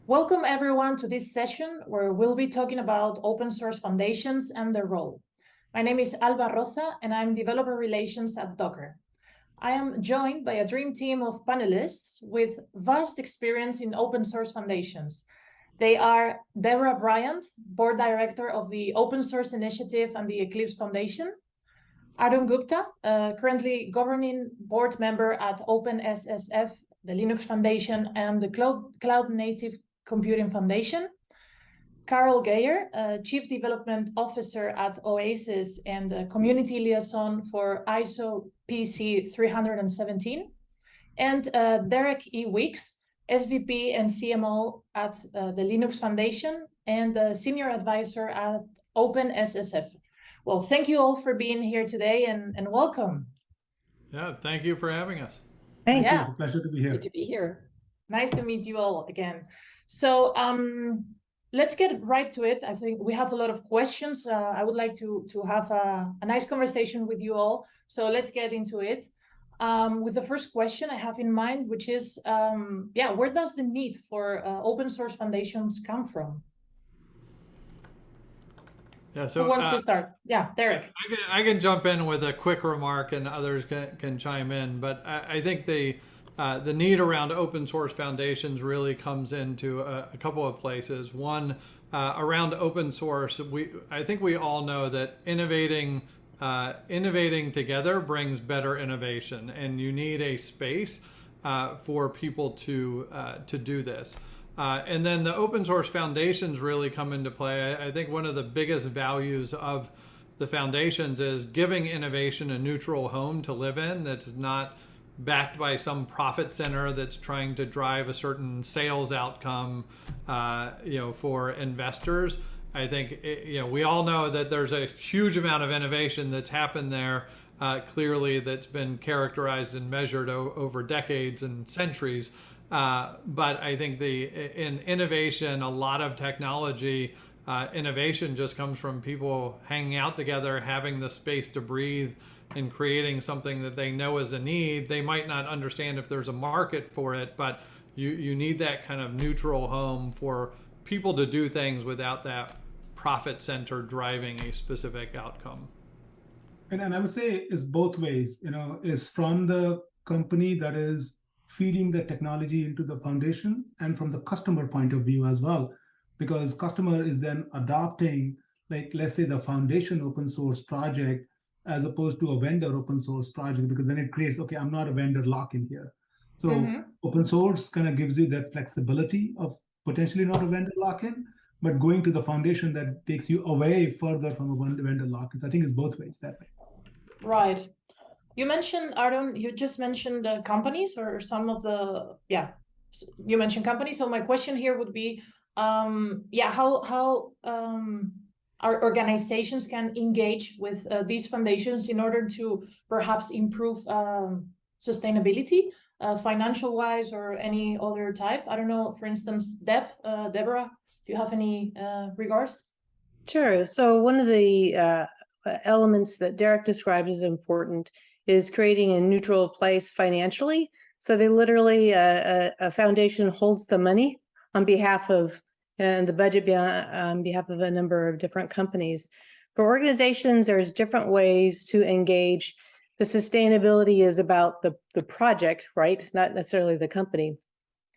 Welcome everyone to this session where we'll be talking about open source foundations and their role. My name is Alba Roza and I'm Developer Relations at Docker. I am joined by a dream team of panelists with vast experience in open source foundations. They are Deborah Bryant, Board Director of the Open Source Initiative and the Eclipse Foundation, Arun Gupta, currently governing board member at OpenSSF, the Linux Foundation, and the Cloud Native Computing Foundation, Carol Geyer, Chief Development Officer at OASIS and Community Liaison for ISO PC 317, and Derek E. Weeks, SVP and CMO at the Linux Foundation and Senior Advisor at OpenSSF. Well, thank you all for being here today and welcome. Yeah, thank you for having us. Thank you. Yeah. It's a pleasure to be here. Good to be here. Nice to meet you all again. So let's get right to it. I think we have a lot of questions. I would like to have a nice conversation with you all. So let's get into it. With the first question I have in mind, which is, where does the need for open source foundations come from? Yeah, so who wants to start? Yeah, Derek. I can jump in with a quick remark and others can chime in, but I think the need around open source foundations really comes into a couple of places. One, around open source, I think we all know that innovating together brings better innovation, and you need a space for people to do this. And then the open source foundations really come into play. I think one of the biggest values of the foundations is giving innovation a neutral home to live in that's not backed by some profit center that's trying to drive a certain sales outcome, for investors. I think we all know that there's a huge amount of innovation that's happened there, clearly that's been characterized and measured over decades and centuries. But I think in innovation, a lot of technology innovation just comes from people hanging out together, having the space to breathe, and creating something that they know is a need. They might not understand if there's a market for it, but you need that kind of neutral home for people to do things without that profit center driving a specific outcome. And I would say it's both ways, is from the company that is feeding the technology into the foundation and from the customer point of view as well, because customer is then adopting, like, let's say the foundation open source project as opposed to a vendor open source project, because then it creates, okay, I'm not a vendor lock-in here. So open source kind of gives you that flexibility of potentially not a vendor lock-in, but going to the foundation that takes you away further from a vendor lock-in. So I think it's both ways that way. Right. You mentioned, Arun, you just mentioned companies or some of the, you mentioned companies. So my question here would be, how our organizations can engage with these foundations in order to perhaps improve sustainability, financial-wise or any other type. I don't know, for instance, Deborah, do you have any regards? Sure. So one of the elements that Derek described as important is creating a neutral place financially. So they literally, a foundation holds the money on behalf of, and the budget on behalf of a number of different companies. For organizations, there's different ways to engage. The sustainability is about the project, right? Not necessarily the company,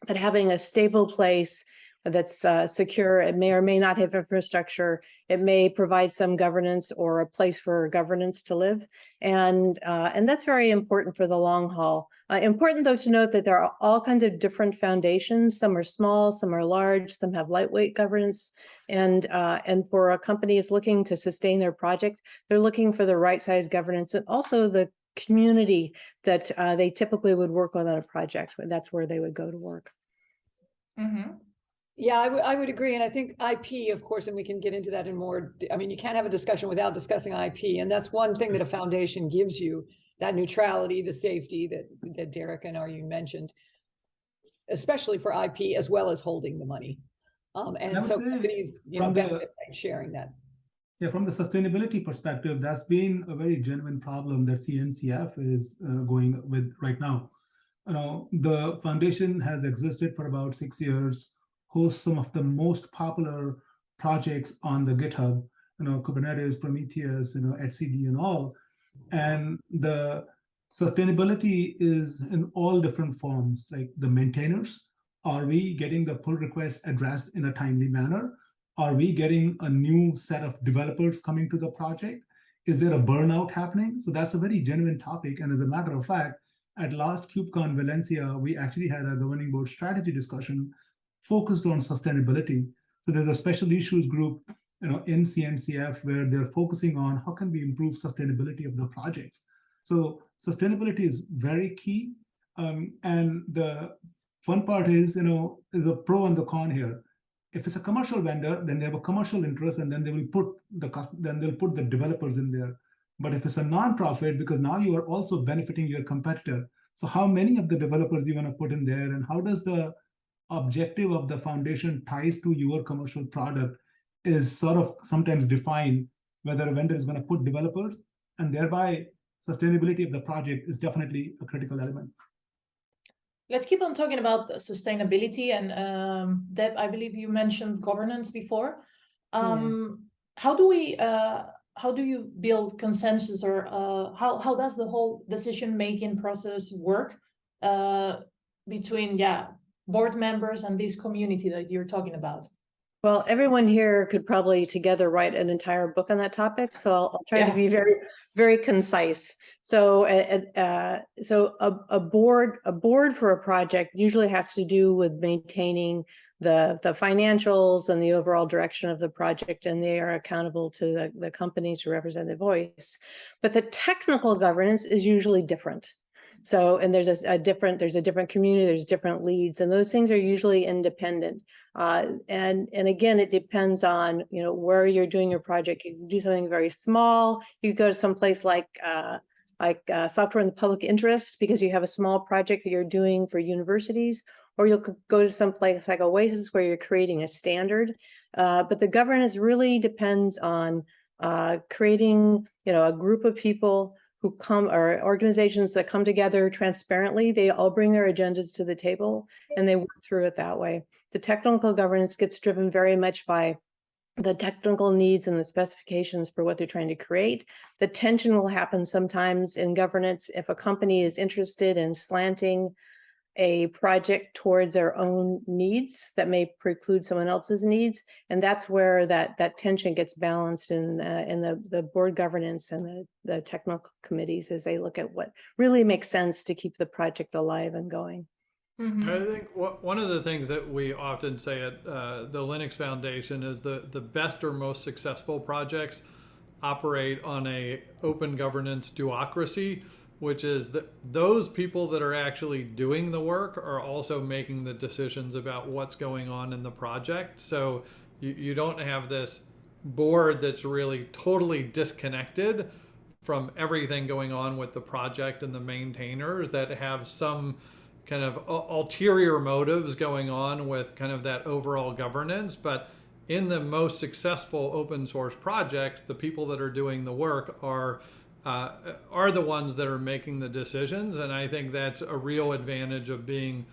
but having a stable place that's secure. It may or may not have infrastructure. It may provide some governance or a place for governance to live. And that's very important for the long haul. Important though to note that there are all kinds of different foundations. Some are small, some are large, some have lightweight governance. And for a company is looking to sustain their project, they're looking for the right size governance and also the community that they typically would work on a project. That's where they would go to work. Yeah, I would agree. And I think IP, of course, and we can get into that in more, I mean, you can't have a discussion without discussing IP. And that's one thing that a foundation gives you, that neutrality, the safety that Derek and Arun mentioned, especially for IP as well as holding the money. And so companies, benefit by sharing that. Yeah, from the sustainability perspective, that's been a very genuine problem that CNCF is going with right now. The foundation has existed for about 6 years. hosts some of the most popular projects on the GitHub, Kubernetes, Prometheus, etcd and all. And the sustainability is in all different forms, like the maintainers. Are we getting the pull requests addressed in a timely manner? Are we getting a new set of developers coming to the project? Is there a burnout happening? So that's a very genuine topic. And as a matter of fact, at last KubeCon Valencia, we actually had a governing board strategy discussion focused on sustainability. So there's a special issues group, in CNCF where they're focusing on how can we improve sustainability of the projects. So sustainability is very key. And the fun part is, is a pro and the con here. If it's a commercial vendor, then they have a commercial interest, and then they'll put the developers in there. But if it's a nonprofit, because now you are also benefiting your competitor, so how many of the developers you want to put in there, and how does the objective of the foundation ties to your commercial product is sort of sometimes defined whether a vendor is going to put developers, and thereby sustainability of the project is definitely a critical element. Let's keep on talking about sustainability. And Deb, I believe you mentioned governance before. How do you build consensus, or how does the whole decision-making process work between board members and this community that you're talking about? Well, everyone here could probably together write an entire book on that topic, so I'll try to be very, very concise. So, a board for a project usually has to do with maintaining the financials and the overall direction of the project, and they are accountable to the companies who represent their voice. But the technical governance is usually different. So, and there's a different community, there's different leads, and those things are usually independent. And again, it depends on, where you're doing your project. You can do something very small. You could go to some place like software in the public interest because you have a small project that you're doing for universities, or you'll go to some place like OASIS where you're creating a standard. But the governance really depends on creating, a group of people who come, or organizations that come together transparently. They all bring their agendas to the table and they work through it that way. The technical governance gets driven very much by the technical needs and the specifications for what they're trying to create. The tension will happen sometimes in governance if a company is interested in slanting a project towards their own needs that may preclude someone else's needs, and that's where that tension gets balanced in the board governance and the technical committees as they look at what really makes sense to keep the project alive and going. Mm-hmm. I think one of the things that we often say at the Linux Foundation is the best or most successful projects operate on a open governance duocracy, which is that those people that are actually doing the work are also making the decisions about what's going on in the project. So you don't have this board that's really totally disconnected from everything going on with the project and the maintainers that have some kind of ulterior motives going on with kind of that overall governance. But in the most successful open source projects, the people that are doing the work are the ones that are making the decisions. And I think that's a real advantage of being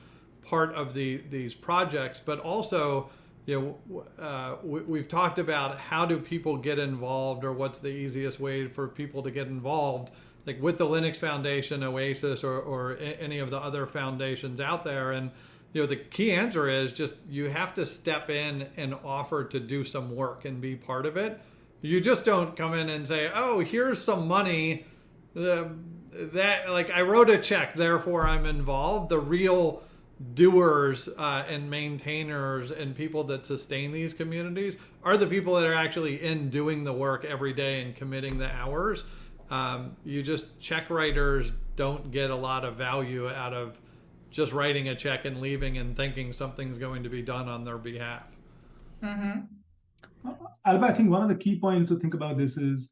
part of these projects. But also, we've talked about how do people get involved, or what's the easiest way for people to get involved, like with the Linux Foundation, OASIS, or any of the other foundations out there. And the key answer is just you have to step in and offer to do some work and be part of it. You just don't come in and say, oh, here's some money that like I wrote a check, therefore I'm involved. The real doers and maintainers and people that sustain these communities are the people that are actually in doing the work every day and committing the hours. You just check writers don't get a lot of value out of just writing a check and leaving and thinking something's going to be done on their behalf. Mm-hmm. Alba, I think one of the key points to think about this is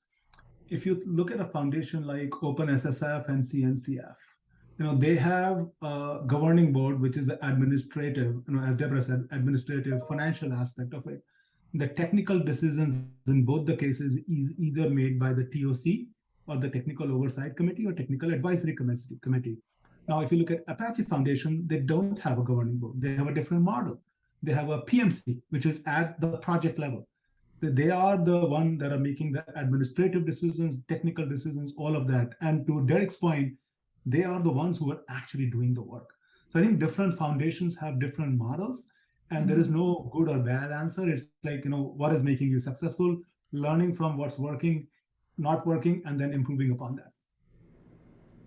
if you look at a foundation like OpenSSF and CNCF, they have a governing board, which is the administrative, as Deborah said, administrative financial aspect of it. The technical decisions in both the cases is either made by the TOC or the Technical Oversight Committee or Technical Advisory Committee. Now, if you look at Apache Foundation, they don't have a governing board. They have a different model. they have a PMC, which is at the project level. They are the one that are making the administrative decisions, technical decisions, all of that. And to Derek's point, they are the ones who are actually doing the work. So I think different foundations have different models, and there is no good or bad answer. It's like, what is making you successful, learning from what's working, not working, and then improving upon that.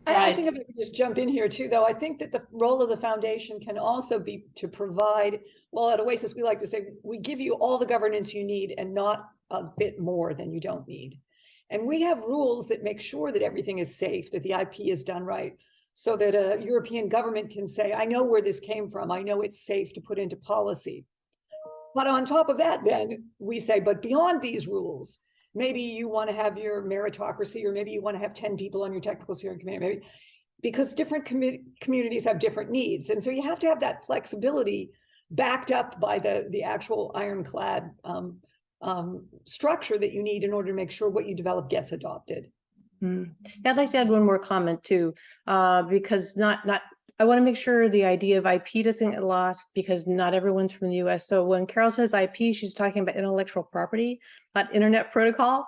I think if I could just jump in here too, though, I think that the role of the foundation can also be to provide, well, at OASIS, we like to say, we give you all the governance you need and not a bit more than you don't need. And we have rules that make sure that everything is safe, that the IP is done right, so that a European government can say, I know where this came from. I know it's safe to put into policy. But on top of that, then we say, but beyond these rules, maybe you want to have your meritocracy, or maybe you want to have 10 people on your technical steering committee, maybe, because different communities have different needs. And so you have to have that flexibility backed up by the actual ironclad structure that you need in order to make sure what you develop gets adopted. I'd like to add one more comment too, because I want to make sure the idea of IP doesn't get lost, because not everyone's from the US. So when Carol says IP, she's talking about intellectual property, not internet protocol.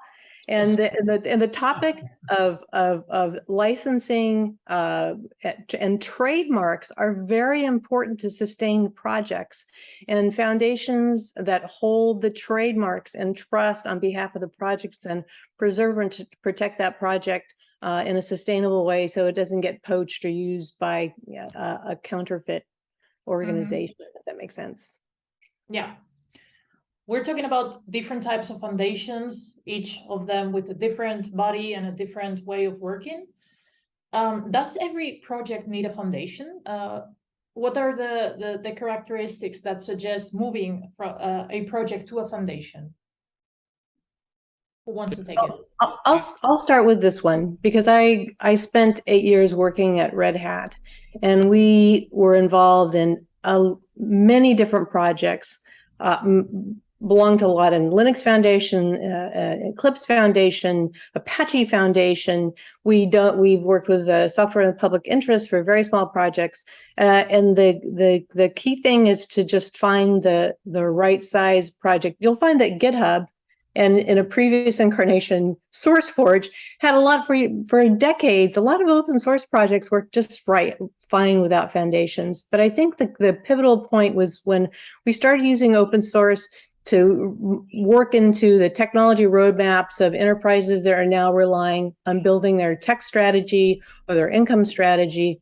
And the topic of licensing and trademarks are very important to sustain projects. And foundations that hold the trademarks and trust on behalf of the projects and preserve and to protect that project in a sustainable way, so it doesn't get poached or used by a counterfeit organization, if that makes sense. Yeah. We're talking about different types of foundations, each of them with a different body and a different way of working. Does every project need a foundation? What are the characteristics that suggest moving from a project to a foundation? Who wants to take it? I'll start with this one, because I spent 8 years working at Red Hat, and we were involved in many different projects. Belonged to a lot in Linux Foundation, Eclipse Foundation, Apache Foundation. We've worked with software in the public interest for very small projects, and the key thing is to just find the right size project. You'll find that GitHub, and in a previous incarnation, SourceForge, had a lot for decades. A lot of open source projects worked just fine without foundations. But I think the pivotal point was when we started using open source to work into the technology roadmaps of enterprises that are now relying on building their tech strategy or their income strategy.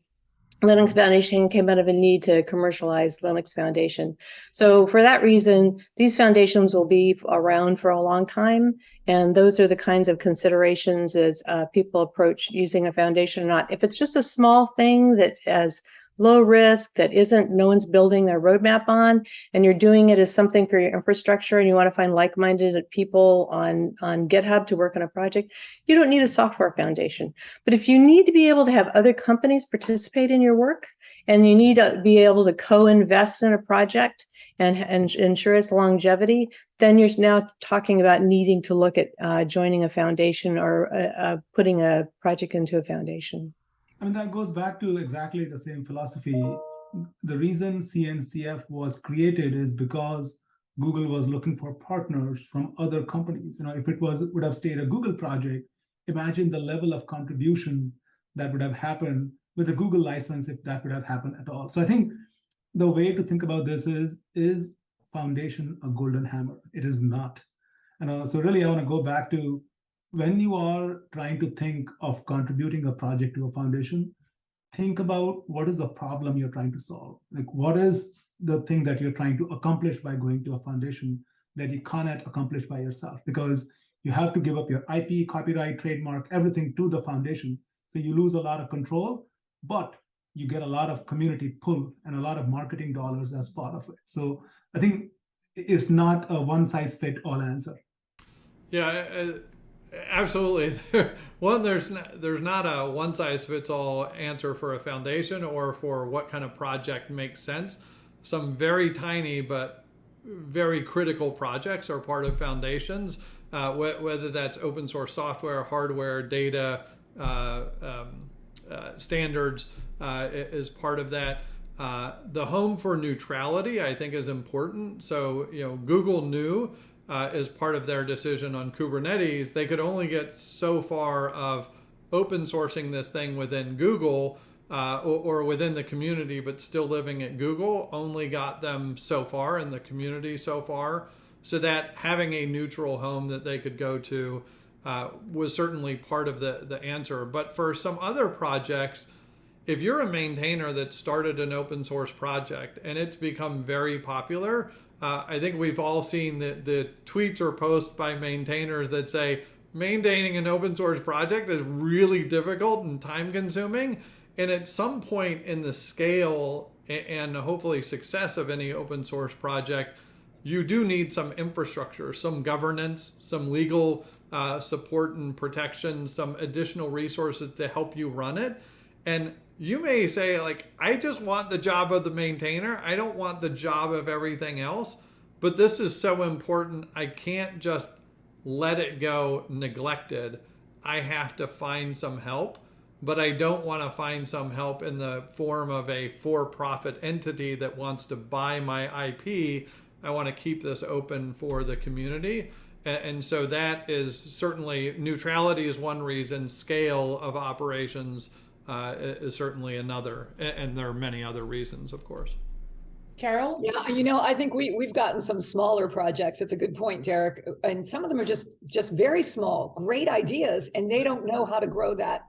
Linux Foundation came out of a need to commercialize Linux Foundation. So for that reason, these foundations will be around for a long time. And those are the kinds of considerations as people approach using a foundation or not. If it's just a small thing that has low risk, that no one's building their roadmap on, and you're doing it as something for your infrastructure, and you want to find like-minded people on GitHub to work on a project, you don't need a software foundation. But if you need to be able to have other companies participate in your work, and you need to be able to co-invest in a project and ensure its longevity, then you're now talking about needing to look at joining a foundation or putting a project into a foundation. I mean, that goes back to exactly the same philosophy. The reason CNCF was created is because Google was looking for partners from other companies. If it would have stayed a Google project, imagine the level of contribution that would have happened with a Google license, if that would have happened at all. So I think the way to think about this is foundation a golden hammer? It is not. So really, I want to go back to, when you are trying to think of contributing a project to a foundation, think about what is the problem you're trying to solve. Like, what is the thing that you're trying to accomplish by going to a foundation that you cannot accomplish by yourself? Because you have to give up your IP, copyright, trademark, everything to the foundation. So you lose a lot of control, but you get a lot of community pull and a lot of marketing dollars as part of it. So I think it's not a one-size-fits-all answer. Yeah. Absolutely. One, there's not a one-size-fits-all answer for a foundation or for what kind of project makes sense. Some very tiny but very critical projects are part of foundations, whether that's open source software, hardware, data, standards is part of that. The home for neutrality, I think, is important. So, Google knew as part of their decision on Kubernetes, they could only get so far of open sourcing this thing within Google or within the community, but still living at Google only got them so far in the community so far. So that having a neutral home that they could go to was certainly part of the answer. But for some other projects, if you're a maintainer that started an open source project and it's become very popular, I think we've all seen the tweets or posts by maintainers that say maintaining an open source project is really difficult and time consuming. And at some point in the scale and hopefully success of any open source project, you do need some infrastructure, some governance, some legal support and protection, some additional resources to help you run it. And you may say, like, I just want the job of the maintainer. I don't want the job of everything else. But this is so important. I can't just let it go neglected. I have to find some help. But I don't want to find some help in the form of a for-profit entity that wants to buy my IP. I want to keep this open for the community. And so that is certainly, neutrality is one reason, scale of operations is certainly another, and there are many other reasons, of course. Carol? Yeah, I think we've gotten some smaller projects. It's a good point, Derek. And some of them are just very small, great ideas, and they don't know how to grow that.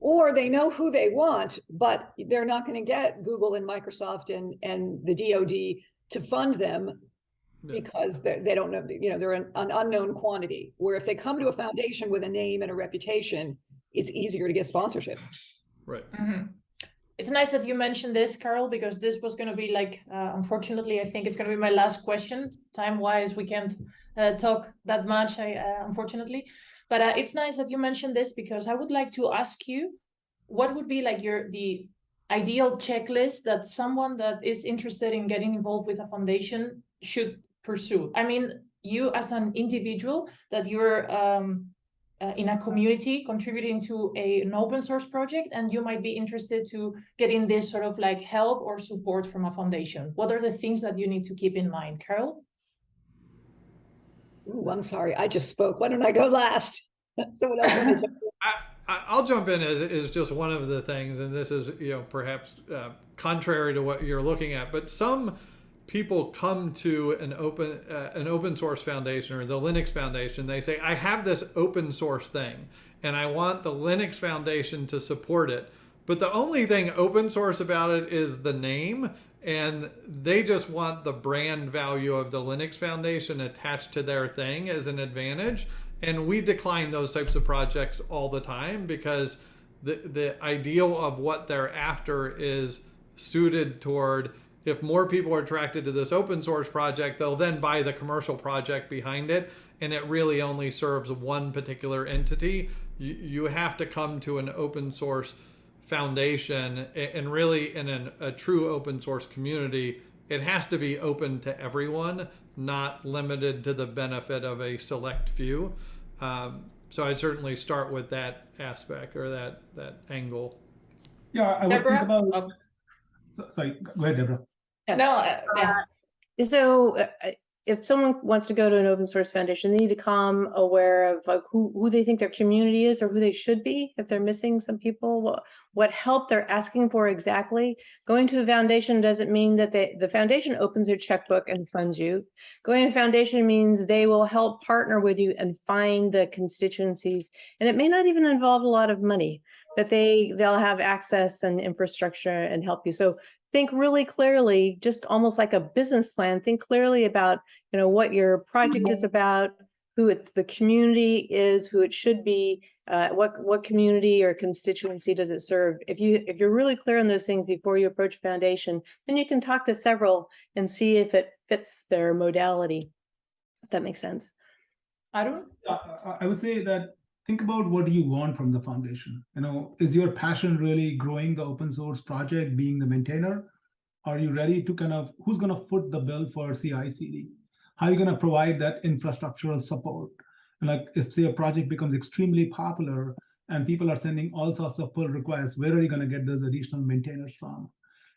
Or they know who they want, but they're not going to get Google and Microsoft and the DoD to fund them because they don't know, they're an unknown quantity. Where if they come to a foundation with a name and a reputation, it's easier to get sponsorship. Right. Mm-hmm. It's nice that you mentioned this, Carol, because this was going to be like, unfortunately, I think it's going to be my last question. Time-wise, we can't talk that much, unfortunately. But it's nice that you mentioned this, because I would like to ask you, what would be like the ideal checklist that someone that is interested in getting involved with a foundation should pursue? I mean, you as an individual, that you're in a community contributing to an open source project, and you might be interested to getting this sort of like help or support from a foundation. What are the things that you need to keep in mind, Carol? Ooh, I'm sorry, I just spoke. Why don't I go last? Someone else want to jump in? I'll jump in as just one of the things, and this is perhaps contrary to what you're looking at, but some people come to an open source foundation or the Linux Foundation. They say, I have this open source thing and I want the Linux Foundation to support it. But the only thing open source about it is the name, and they just want the brand value of the Linux Foundation attached to their thing as an advantage. And we decline those types of projects all the time, because the ideal of what they're after is suited toward, if more people are attracted to this open source project, they'll then buy the commercial project behind it, and it really only serves one particular entity. You have to come to an open source foundation, and really in a true open source community, it has to be open to everyone, not limited to the benefit of a select few. So I'd certainly start with that aspect, or that angle. Yeah, I would Deborah? think about. Sorry, go ahead, Deborah. No, So if someone wants to go to an open source foundation, they need to come aware of like who they think their community is, or who they should be. If they're missing some people, what help they're asking for exactly. Going to a foundation doesn't mean that the foundation opens their checkbook and funds you. Going to a foundation means they will help partner with you and find the constituencies. And it may not even involve a lot of money, but they'll have access and infrastructure and help you. So think really clearly, just almost like a business plan. Think clearly about, what your project is about, who the community is, who it should be, what community or constituency does it serve. If you're really clear on those things before you approach a foundation, then you can talk to several and see if it fits their modality. If that makes sense. Arun? I would say that think about what do you want from the foundation. Is your passion really growing the open source project, being the maintainer? Are you ready to who's going to foot the bill for CI/CD? How are you going to provide that infrastructural support? Like if, say, a project becomes extremely popular and people are sending all sorts of pull requests, where are you going to get those additional maintainers from?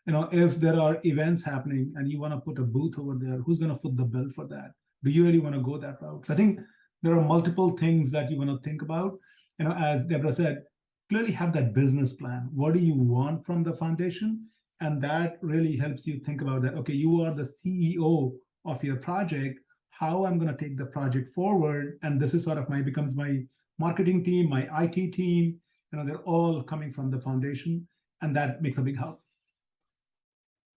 If there are events happening and you want to put a booth over there, who's going to foot the bill for that? Do you really want to go that route? I think there are multiple things that you want to think about. As Deborah said, clearly have that business plan. What do you want from the foundation? And that really helps you think about that. Okay, you are the CEO of your project. How I'm going to take the project forward? And this is sort of becomes my marketing team, my IT team. They're all coming from the foundation, and that makes a big help.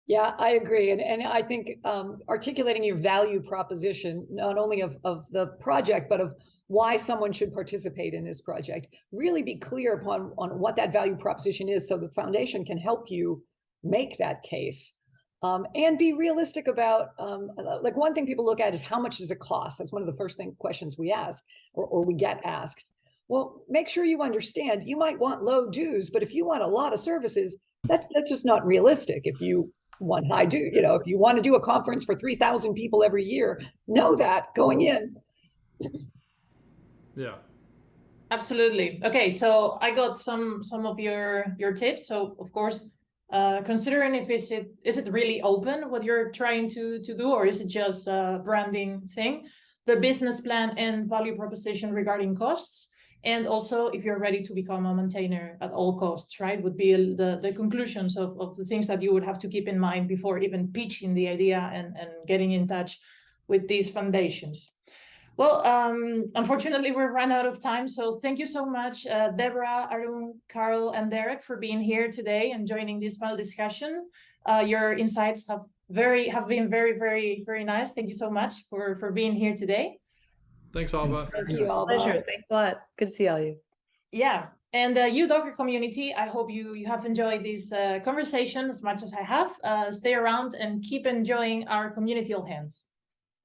Yeah, I agree. And I think articulating your value proposition, not only of the project, but of why someone should participate in this project, really be clear on what that value proposition is so the foundation can help you make that case. And be realistic about, like one thing people look at is how much does it cost? That's one of the first questions we ask or we get asked. Well, make sure you understand you might want low dues, but if you want a lot of services, that's just not realistic. If you want high due, if you want to do a conference for 3,000 people every year, know that going in. Yeah. Absolutely. Okay, so I got some of your tips. So of course, considering if is it really open what you're trying to do, or is it just a branding thing? The business plan and value proposition regarding costs, and also if you're ready to become a maintainer at all costs, right? Would be the conclusions of the things that you would have to keep in mind before even pitching the idea and getting in touch with these foundations. Well, unfortunately, we've run out of time. So thank you so much, Deborah, Arun, Carl, and Derek for being here today and joining this panel discussion. Your insights have been very, very, very nice. Thank you so much for being here today. Thanks, Alba. Thank you, Alba. Pleasure. Thanks a lot. Good to see all you. Yeah. And you Docker community, I hope you have enjoyed this conversation as much as I have. Stay around and keep enjoying our community all hands.